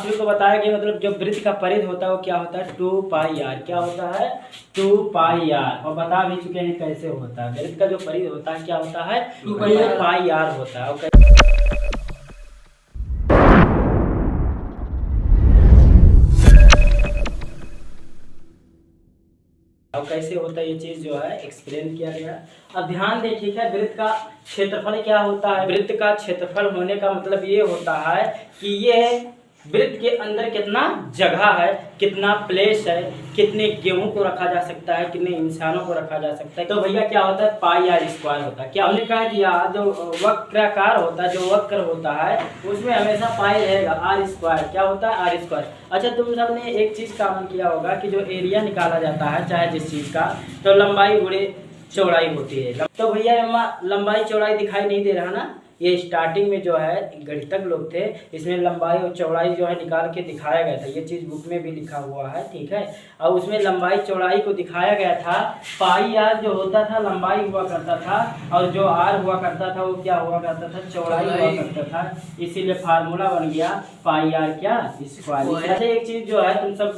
सभी को बताया कि मतलब जो वृत्त का परिध होता है वो क्या होता है 2 पाई आर। क्या होता है 2 पाई आर। और बता भी चुके हैं कैसे होता है। वृत्त का जो परिध होता है क्या होता है 2 पाई आर होता है। अब कैसे होता है ये चीज जो है एक्सप्लेन किया गया। अब ध्यान देखिएगा वृत्त का क्षेत्रफल क्या होता है। वृत्त का क्षेत्रफल होने का मतलब ये होता है कि ये वृत्त के अंदर कितना जगह है, कितना प्लेस है, कितने गेहूं को रखा जा सकता है, कितने इंसानों को रखा जा सकता है। तो भैया क्या होता है पाई आर स्क्वायर होता है। क्या हमने कहा दिया जो वक्राकार होता है, जो वक्र होता है उसमें हमेशा पाई रहेगा आर स्क्वायर। क्या होता है आर स्क्वायर। अच्छा तुम सबने एक चीज कॉमन किया होगा कि जो एरिया निकाला जाता है चाहे जिस चीज का, तो लंबाई गुणे चौड़ाई होती है। तो भैया लंबाई चौड़ाई दिखाई नहीं दे रहा ना। ये स्टार्टिंग में जो है गणितज्ञ लोग थे, इसमें लंबाई और चौड़ाई जो है निकाल के दिखाया गया था। ये चीज़ बुक में भी लिखा हुआ है, ठीक है। और उसमें लंबाई चौड़ाई को दिखाया गया था। पाई आर जो होता था लंबाई हुआ करता था, और जो आर हुआ करता था वो क्या हुआ करता था चौड़ाई हुआ करता था। इसीलिए फार्मूला बन गया पाई आर क्या स्क्वायर। ऐसे एक चीज़ जो है तुम सब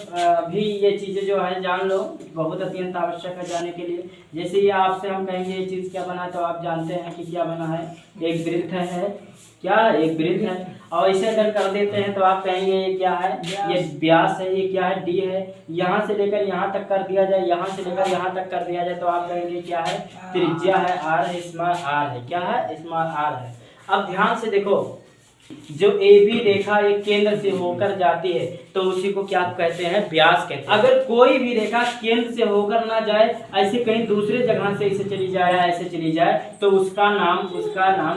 भी ये चीज़ें जो है जान लो, बहुत अत्यंत आवश्यक है जाने के लिए। जैसे ये आपसे हम कहेंगे ये चीज़ क्या बना, तो आप जानते हैं कि क्या बना है, एक वृत्त है। क्या एक वृत्त है। और इसे अगर कर देते हैं तो आप कहेंगे ये क्या है, ये व्यास है। ये क्या है डी है। यहाँ से लेकर यहाँ तक कर दिया जाए, यहाँ से लेकर यहाँ तक कर दिया जाए तो आप कहेंगे क्या है त्रिज्या है, आर है, स्मॉल आर है। क्या है स्मॉल आर है। अब ध्यान से देखो, जो ए बी रेखा एक केंद्र से होकर जाती है तो उसी को क्या कहते हैं व्यास कहते हैं। अगर कोई भी रेखा केंद्र से होकर ना जाए, ऐसे कहीं दूसरे जगह से इसे चली जाए, ऐसे चली जाए, तो उसका नाम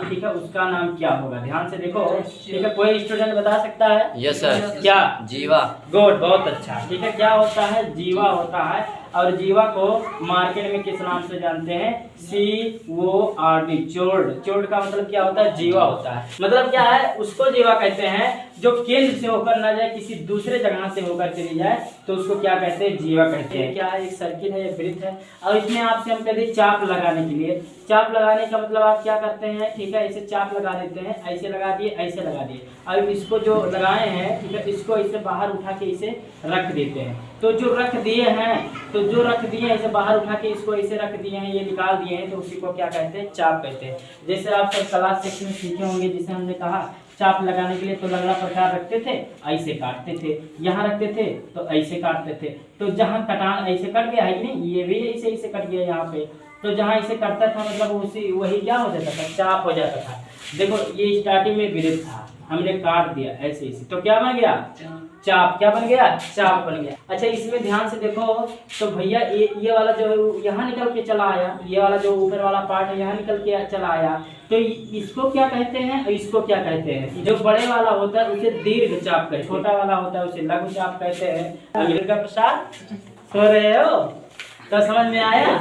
ठीक है, उसका नाम क्या होगा। ध्यान से देखो, ठीक है। कोई स्टूडेंट बता सकता है। Yes sir. क्या जीवा। गुड, बहुत अच्छा, ठीक है। क्या होता है जीवा होता है। और जीवा को मार्केट में किस नाम से जानते हैं CORD, चोर्ड। चोर्ड का मतलब क्या होता है जीवा होता है। मतलब क्या है उसको जीवा कहते हैं जो केंद्र से होकर ना जाए, किसी दूसरे जगह से होकर चली जाए तो उसको क्या कहते हैं जीवा कहते हैं। क्या है एक सर्किल है, एक वृत्त है। और इसमें आपसे हम कहते हैं चाप लगाने के लिए। चाप लगाने का मतलब आप क्या करते हैं, ठीक है, इसे चाप लगा देते हैं। ऐसे लगा दिए, ऐसे लगा दिए। अब इसको जो लगाए हैं, ठीक है, इसको इसे बाहर उठा के इसे रख देते हैं। तो जो रख दिए हैं, तो जो रख दिए हैं इसे बाहर उठा के इसको ऐसे रख दिए हैं, ये निकाल दिए हैं, तो उसी को क्या कहते हैं चाप कहते हैं। जैसे आप सब क्लास 6 में सीखे होंगे, जिसे हमने कहा चाप लगाने के लिए तो लगड़ा प्रकार रखते थे, ऐसे काटते थे, यहाँ रखते थे तो ऐसे काटते थे। तो जहाँ कटान ऐसे कट गया है कि नहीं, ये भी ऐसे कट गया यहाँ पे, तो जहाँ इसे कटता था मतलब उसी वही क्या हो जाता था चाप हो जाता था। देखो ये स्टार्टिंग में वृत्त था, हमने काट दिया ऐसे तो क्या बन गया चाप। क्या बन गया चाप बन गया। अच्छा इसमें ध्यान से देखो, तो भैया ये वाला जो है यहाँ निकल के चला आया, ये वाला जो ऊपर वाला पार्ट है यहाँ निकल के चला आया, तो इसको क्या कहते हैं, इसको क्या कहते हैं। जो बड़े वाला होता है उसे दीर्घ चाप कहते हैं, छोटा वाला होता है उसे लघु चाप कहते हैं। दुर्गा प्रसाद सो रहे हो तो समझ में आया।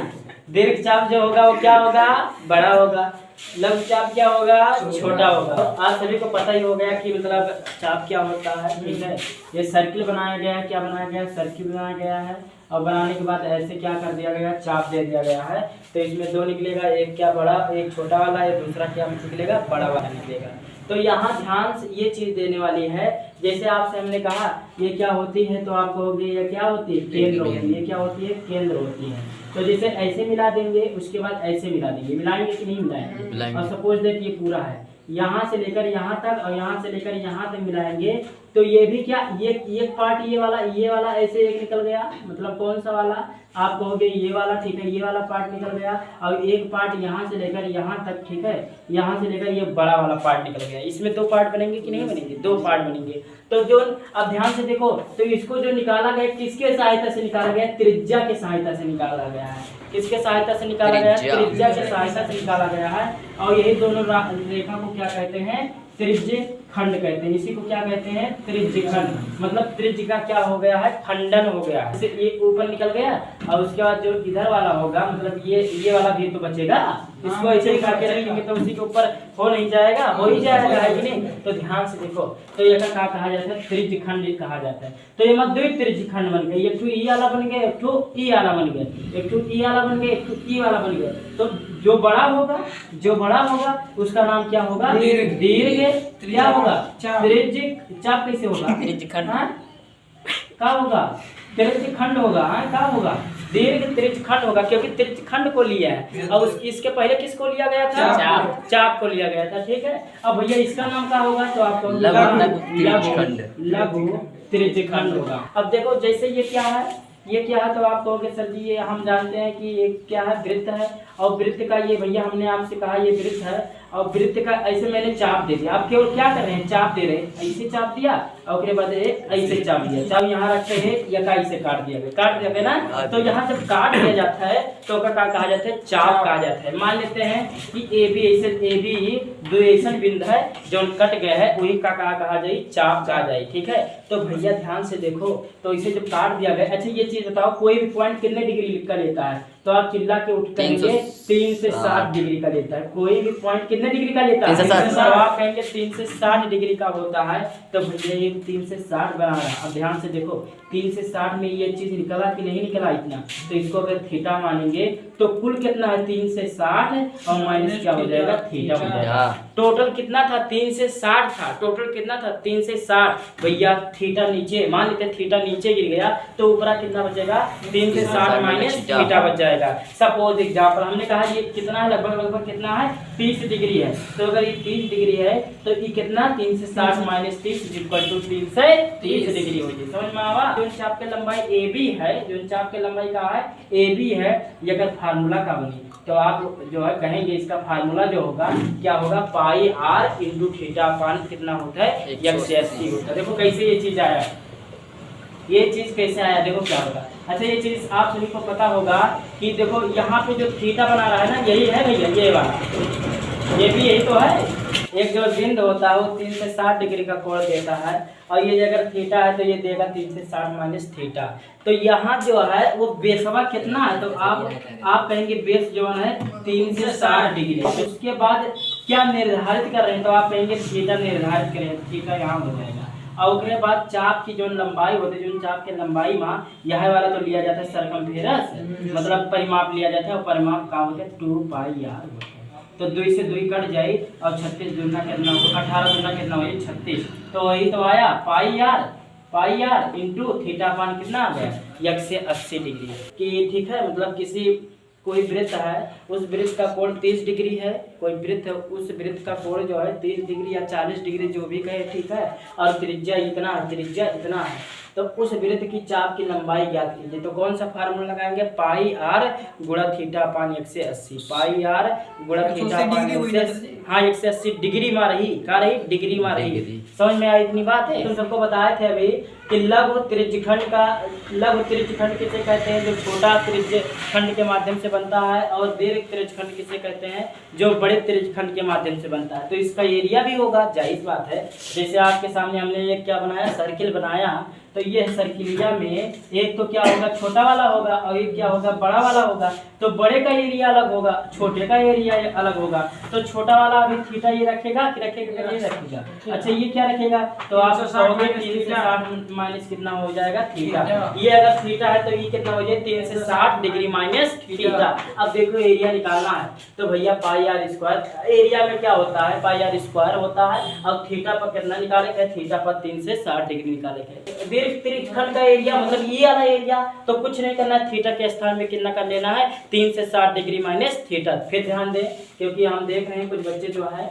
दीर्घ चाप जो होगा वो क्या होगा बड़ा होगा, लघु चाप क्या होगा छोटा होगा। तो आज सभी को पता ही हो गया कि मतलब चाप क्या होता है, ठीक है। ये सर्किल बनाया गया है, क्या बनाया गया है सर्किल बनाया गया है। और बनाने के बाद ऐसे क्या कर दिया गया चाप दे दिया गया है। तो इसमें दो निकलेगा, एक क्या बड़ा, एक छोटा वाला, एक दूसरा क्या निकलेगा बड़ा वाला निकलेगा। तो यहाँ ध्यान से ये चीज देने वाली है। जैसे आपसे हमने कहा ये क्या होती है, तो आप कहोगे ये क्या होती है केंद्र होती है। ये क्या होती है केंद्र होती है। तो जैसे ऐसे मिला देंगे, उसके बाद ऐसे मिला देंगे, मिलाएंगे कि नहीं मिलाएंगे। और सपोज दैट ये पूरा है, यहाँ से लेकर यहाँ तक और यहाँ से लेकर यहाँ तक मिलाएंगे, तो ये भी क्या ये एक पार्ट ये वाला ऐसे एक निकल गया, मतलब कौन सा वाला आप कहोगे ये वाला, ठीक है, ये वाला पार्ट निकल गया। और एक पार्ट यहाँ से लेकर यहाँ तक, ठीक है, यहाँ से लेकर ये बड़ा वाला पार्ट निकल गया। इसमें दो पार्ट बनेंगे कि नहीं बनेंगे, दो पार्ट बनेंगे। तो जो अब ध्यान से देखो, तो इसको जो निकाला गया किसके सहायता से निकाला गया, त्रिज्या के सहायता से निकाला गया है। किसके सहायता से निकाला गया है, त्रिज्या के सहायता से निकाला गया है। और यही दोनों रेखा को क्या कहते हैं त्रिज्य खंड कहते हैं। इसी को क्या कहते हैं त्रिज्य खंड। मतलब त्रिज्य का क्या हो गया है खंडन हो गया। जैसे ये ऊपर निकल गया और उसके बाद जो इधर वाला होगा, मतलब ये वाला भी तो बचेगा, इसको ऐसे ही करके रखेंगे तो उसी के ऊपर हो नहीं जाएगा, हो ही जाएगा है कि नहीं। तो ध्यान से देखो, तो ये क्या कहा जाता है त्रिज्य खंड कहा जाता है। तो ये मध्य त्रिज्य खंड बन गए, एक ठो ई वाला बन गया, एक ठो ई वाला बन गया, एक ठो ई वाला बन गया, एक ठो ई वाला बन गया। तो जो बड़ा होगा उसका नाम क्या होगा दीर्घ। क्या होगा? त्रिज्य चाप कैसे होगा? क्या होगा? त्रिज्य खंड होगा। क्या होगा? दीर्घ त्रिज्य खंड होगा, क्योंकि त्रिज्य खंड को लिया है और इसके पहले किसको लिया गया था? चाप को लिया गया था। ठीक है, अब भैया इसका नाम क्या होगा? तो आपको लघु त्रिज्य खंड होगा। अब देखो जैसे ये क्या है, ये क्या है? तो आप कहोगे सर जी ये हम जानते हैं कि ये क्या है, वृत्त है। और वृत्त का ये भैया हमने आपसे कहा ये वृत्त है, और वृत्त का ऐसे मैंने चाप दे दिया। आप केवल क्या कर रहे हैं? चाप दे रहे हैं, ऐसे चाप दिया और उसके बाद ऐसे चाप दिया। चाप यहाँ रखते हैं या का ऐसे काट दिया गया, काट दिया गया ना। तो यहाँ जब काट दिया जाता है तो क्या कहा जाता है? चाप कहा जाता है। मान लेते हैं कि ए बी दो ऐसा बिंदु है जो कट गया है, वही का कहा जाए? चाप कहा जाए। ठीक है, तो भैया ध्यान से देखो, तो इसे जब काट दिया गया। अच्छा ये चीज बताओ, कोई भी पॉइंट कितने डिग्री का लेता है? तो आप चिल्ला के उठ कहेंगे 3 से 7 डिग्री का लेता है। कोई भी पॉइंट कितने डिग्री का लेता है? 3 से 7। आप कहेंगे 3 से 7 डिग्री का होता है। तो भैया ये 3 से 7 बना रहा है। अब ध्यान से देखो 3 से 7 में ये चीज निकला कि नहीं निकला इतना, तो इसको अगर थीटा मानेंगे तो कुल कितना है? 3 से 60 और माइनस क्या हो जाएगा? थीटा हो जाएगा। टोटल कितना था? 3 से 60 था। टोटल कितना था? 3 से 60। भैया थीटा नीचे, मान लेते हैं थीटा नीचे गिर गया तो ऊपर कितना बचेगा? 3 से 60 माइनस थीटा बच जाएगा। सपोज एग्जांपल हमने कहा ये कितना है? लगभग कितना है? 30 डिग्री है। तो अगर ये 30 डिग्री है तो ये कितना? 3 से 60 माइनस 30 इक्वल टू 3 से 30 डिग्री हो जाए। समझ में आवा? जो चाप की लंबाई AB है, जो चाप की लंबाई का है AB है, ये अगर फार्मूला का बनी तो आप जो है कहेंगे इसका फार्मूला जो होगा क्या होगा? पाई r इंटू थीटा अपान कितना होता है? 180 होता है। देखो कैसे ये चीज आया, ये चीज कैसे आया, देखो क्या होगा। अच्छा ये चीज आप सभी को पता होगा कि देखो यहाँ पे जो थीटा बना रहा है ना, यही है भैया, ये वाला, ये भी यही तो है। एक जो बिंदु होता है वो 3 से 60 डिग्री का कोण देता है, और ये अगर थीटा है तो ये देगा 3 से 60 माइनस थीटा। तो यहाँ जो है वो बेसवा कितना है? तो आप कहेंगे बेस जो है 3 से 60 डिग्री। उसके बाद क्या निर्धारित कर रहे हैं? तो आप कहेंगे थीटा निर्धारित करें, थीटा यहाँ हो जाएगा। और उसके बाद चाप की जो लंबाई होती है, जो चाप की लंबाई में यह वाला तो लिया जाता है सरकमफेरेंस, मतलब परिमाप लिया जाता है, और परिमाप का होता है 2 पाई r। तो 2 से 2 कट जाए और 36 दूना कितना हो? 18 दूना कितना हो? 36। तो वही तो आया पाई r इंटू थीटा पान कितना आ गया? 180 डिग्री की। ठीक है, मतलब कोई वृत्त है, उस वृत्त का कोण 30 डिग्री है। कोई वृत्त है, उस वृत्त का कोण जो है 30 डिग्री या 40 डिग्री जो भी कहे, ठीक है। और त्रिज्या इतना है, तो उस वृत्त की चाप की लंबाई ज्ञात कीजिए। तो कौन सा फार्मूला लगाएंगे? पाई r गुणा थीटा अपान 180। पाई r गुणा थीटा अपान 180। हाँ 180 डिग्री में रही, क्या रही? डिग्री में रही। समझ में आई इतनी बात है? तुम सबको बताए थे अभी कि लघु त्रिज्य खंड किसे कहते हैं? जो छोटा त्रिज्य खंड के माध्यम से बनता है, और दीर्घ त्रिज्य खंड किसे कहते हैं? जो बड़े त्रिज्य खंड के माध्यम से बनता है। तो इसका एरिया भी होगा, जाहिर बात है। जैसे आपके सामने हमने ये क्या बनाया? सर्किल बनाया। तो ये सर्किलिया में एक तो क्या होगा? छोटा वाला होगा, और एक क्या होगा? बड़ा वाला होगा। तो बड़े का एरिया अलग होगा, छोटे का एरिया अलग होगा। तो छोटा वाला अभी थीटा ये रखेगा कि रखेगा? नहीं रखेगा। अच्छा ये क्या रखेगा? तो आप कहोगे 3 से 60 माइनस कितना हो जाएगा? थीटा। ये अगर थीटा है तो ये कितना हो जाए? 3 से 60 डिग्री माइनस थीटा। अब देखो एरिया निकालना है, तो भैया पाई r स्क्वायर, एरिया में क्या होता है? पाई r स्क्वायर होता है। अब थीटा पर कितना निकालेंगे? थीटा पर 3 से 60 डिग्री निकालेंगे। त्रिज्य खंड का एरिया मतलब ये वाला एरिया, तो कुछ नहीं करना है, थीटा के स्थान में कितना कर लेना है? 3 से 60 डिग्री माइनस थीटा। फिर ध्यान दें, क्योंकि हम देख रहे हैं कुछ बच्चे जो है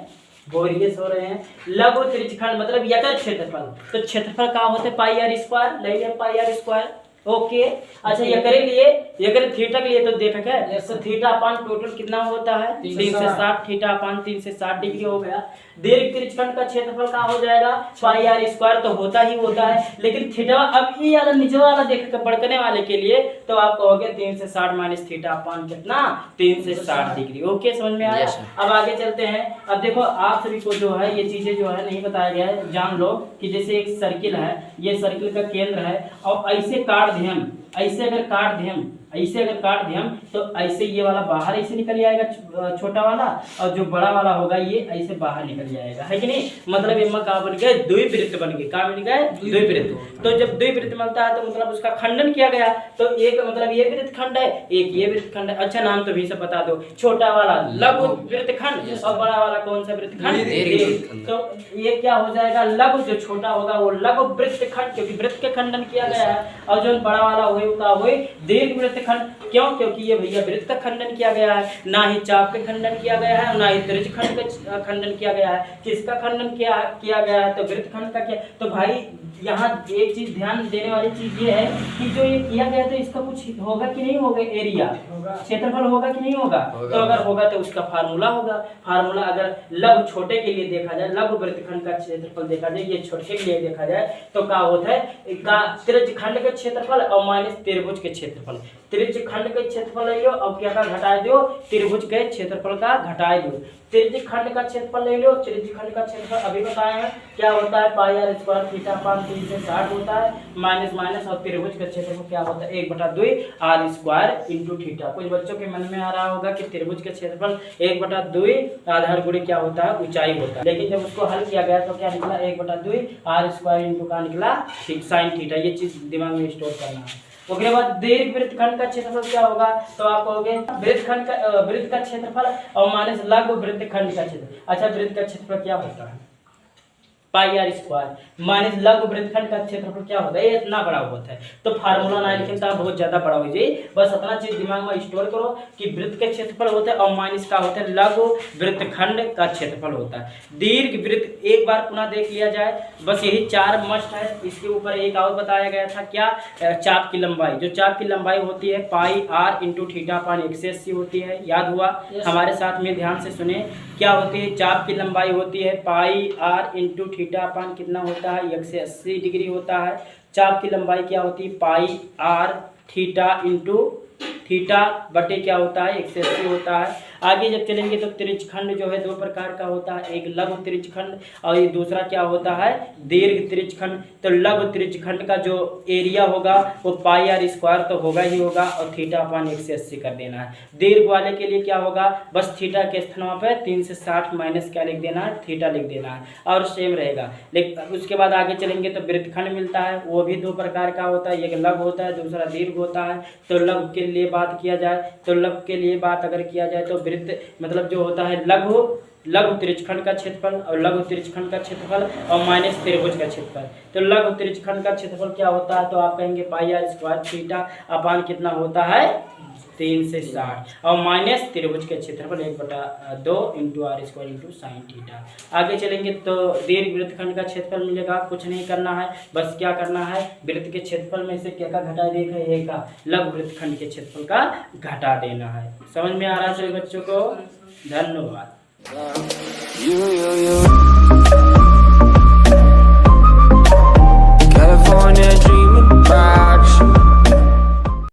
बोरियस हो रहे हैं। लघु त्रिज्य खंड मतलब यकर क्षेत्रफल, तो क्षेत्रफल का होता है पाई r स्क्वायर, ले लिया पाई r स्क्वायर। ओके। अच्छा ये करे लिए, ये करे थीटा के लिए तो देखा क्या? तो थीटा अपान टोटल कितना होता है? 3 से 60। थीटा अपान 3 से 60 डिग्री हो गया। दीर्घ त्रिज्य खंड का क्षेत्रफल का हो जाएगा पाई r स्क्वायर, तो होता ही होता है। लेकिन थीटा अब ये वाला नीचे वाला देख बढ़कने वाले के लिए तो आप कहोगे 3 से 60 माइनस थीटा अपान कितना? 3 से 60 डिग्री। ओके, समझ में आया? अब आगे चलते हैं। अब देखो आप सभी को जो है ये चीजें जो है नहीं बताया गया है, जान लो कि जैसे एक सर्किल है, ये सर्किल का केंद्र है, और ऐसे काट दें हम, ऐसे अगर काट दें हम ऐसे अगर काट दिए हम तो ऐसे ये वाला बाहर ऐसे निकल जाएगा छोटा वाला, और जो बड़ा वाला होगा ये ऐसे बाहर निकल जाएगा, है कि नहीं। मतलब ये का बन गए द्विवृत्त बन गए, का बन गए द्विवृत्त। तो जब द्विवृत्त बनता है तो मतलब उसका खंडन किया गया, तो एक मतलब ये वृत्त खंड है, एक ये वृत्त खंड है। अच्छा नाम तो भी सब बता दो, छोटा वाला लघु वृत्त खंड और बड़ा वाला कौन सा वृत्त खंड। तो ये क्या हो जाएगा, लघु जो छोटा होगा वो लघु वृत्त खंड, क्योंकि वृत्त के खंडन किया गया है, और जो बड़ा वाला हुए दीर्घ वृत्त खंड। क्यों, क्योंकि ये भैया वृत्त का खंडन किया गया है, ना ही चाप का खंडन किया गया है, ना ही त्रिज्य खंड का खंडन किया गया है। किसका खंडन किया गया है, तो वृत्त खंड का किया। तो भाई यहाँ एक चीज ध्यान देने वाली चीज ये है कि जो ये किया गया तो इसका कुछ होगा कि नहीं होगा, एरिया क्षेत्रफल होगा कि नहीं होगा, तो अगर होगा तो उसका फार्मूला होगा। फार्मूला अगर लघु छोटे के लिए देखा जाए, लघु वृत्तखंड का क्षेत्रफल देखा जाए, ये छोटे के लिए देखा जाए तो क्या होता है, त्रिज्य खंड के क्षेत्रफल और माइनस त्रिभुज के क्षेत्रफल। त्रिज्य खंड के क्षेत्रफल ले लो और क्या का घटा दो, त्रिभुज के क्षेत्रफल का घटा दो। त्रिज्य खंड का क्षेत्रफल ले लो, त्रिज्य खंड का क्षेत्रफल अभी बताया है क्या होता है, पाई आर स्क्वायर थीटा अपान 3 से 60 होता है, माइनस माइनस, और त्रिभुज का क्षेत्रफल क्या होता है 1/2 आर स्क्वायर इंटू थीटा। कुछ बच्चों के मन में आ रहा होगा कि त्रिभुज का क्षेत्रफल 1/2 आधार गुणे क्या होता है, ऊंचाई होता है, लेकिन जब उसको हल किया गया तो क्या निकला 1/2 आर स्क्वायर इंटू का निकला साइन थीटा। ये चीज दिमाग में स्टोर करना है। उसके बाद दीर्घ वृत्तखंड का क्षेत्रफल क्या होगा, तो आप कहोगे वृत्त का क्षेत्रफल और माइनस लघु वृत्तखंड का क्षेत्रफल। अच्छा वृत्त का क्षेत्रफल क्या होता है, पाई आर स्क्वायर माइनस लघु वृत्तखंड का क्षेत्रफल क्या होता है, ये इतना बड़ा होता है। तो फार्मूला ना लिखता बहुत ज्यादा बड़ा हो जाए, बस अपना चीज दिमाग में स्टोर करो कि वृत्त के क्षेत्रफल होता है और माइनस का होता है लघु वृत्तखंड का क्षेत्रफल होता है। दीर्घ वृत्त एक बार पुनः देख लिया जाए, बस यही 4 मस्ट है। इसके ऊपर एक और बताया गया था क्या, चाप की लंबाई। जो चाप की लंबाई होती है पाई आर इंटू थीटा अपान 180 होती है, याद हुआ। हमारे साथ में ध्यान से सुने, क्या होती है, चाप की लंबाई होती है पाई आर इंटू थीटा अपान कितना होता है 180 डिग्री होता है। चाप की लंबाई क्या होती है, पाई आर थीटा इंटू थीटा बटे क्या होता है 180 होता है। आगे जब चलेंगे तो त्रिज्यखंड जो है 2 प्रकार का होता है, एक लघु त्रिज्यखंड और ये दूसरा क्या होता है दीर्घ त्रिज्यखंड। तो लघु त्रिज्यखंड का जो एरिया होगा वो पाई आर स्क्वायर तो होगा ही होगा और थीटा अपान 180 कर देना है। दीर्घ वाले के लिए क्या होगा, बस थीटा के स्थान पे 3 से 60 माइनस क्या लिख देना है, थीटा लिख देना है और सेम रहेगा। लेकिन उसके बाद आगे चलेंगे तो वृत्तखंड मिलता है, वो भी 2 प्रकार का होता है, एक लघु होता है दूसरा दीर्घ होता है। तो लघु के लिए बात किया जाए तो लघु के लिए बात अगर किया जाए तो वृत्त मतलब जो होता है लघु त्रिज्यखंड का क्षेत्रफल और लघु त्रिज्यखंड का क्षेत्रफल और माइनस त्रिभुज का क्षेत्रफल। तो लघु त्रिज्यखंड का क्षेत्रफल क्या होता है, तो आप कहेंगे पाई आर स्क्वायर थीटा अपान कितना होता है 3 से 60 और माइनस त्रिभुज के क्षेत्रफल 1/2 into r square into sine theta. आगे चलेंगे तो दीर्घ वृत्तखंड का क्षेत्रफल मिलेगा, कुछ नहीं करना है, बस क्या करना है वृत्त के क्षेत्रफल में से क्या का घटा देगा, लघु वृत्तखंड के क्षेत्रफल का घटा देना है। समझ में आ रहा है सभी बच्चों को, धन्यवाद।